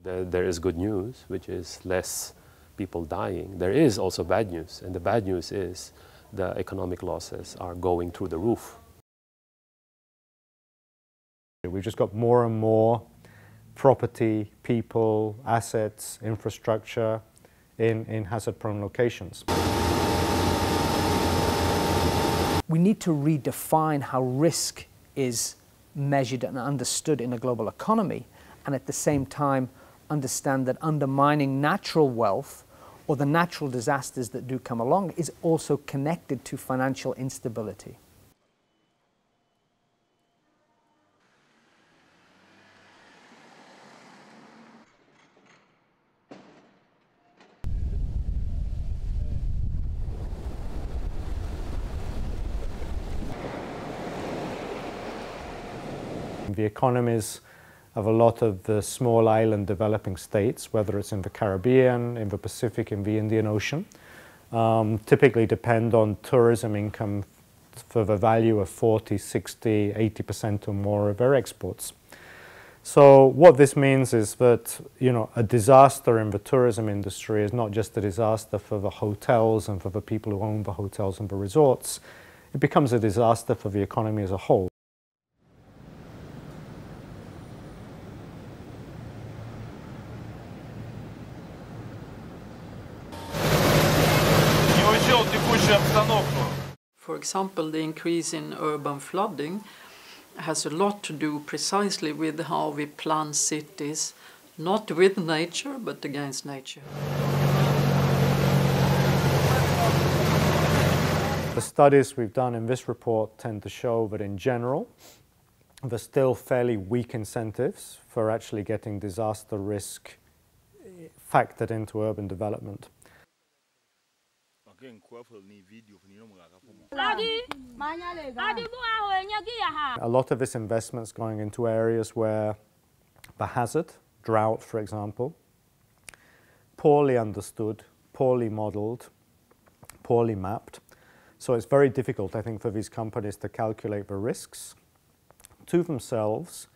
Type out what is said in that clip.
There is good news, which is less people dying. There is also bad news, and the bad news is the economic losses are going through the roof. We've just got more and more property, people, assets, infrastructure in hazard-prone locations. We need to redefine how risk is measured and understood in a global economy, and at the same time understand that undermining natural wealth or the natural disasters that do come along is also connected to financial instability. The economies of a lot of the small island developing states, whether it's in the Caribbean, in the Pacific, in the Indian Ocean, typically depend on tourism income for the value of 40, 60, 80% or more of their exports. So what this means is that, a disaster in the tourism industry is not just a disaster for the hotels and for the people who own the hotels and the resorts. It becomes a disaster for the economy as a whole. For example, the increase in urban flooding has a lot to do precisely with how we plan cities, not with nature, but against nature. The studies we've done in this report tend to show that in general, there's still fairly weak incentives for actually getting disaster risk factored into urban development. A lot of this investment is going into areas where the hazard, drought for example, poorly understood, poorly modelled, poorly mapped. So it's very difficult, I think, for these companies to calculate the risks to themselves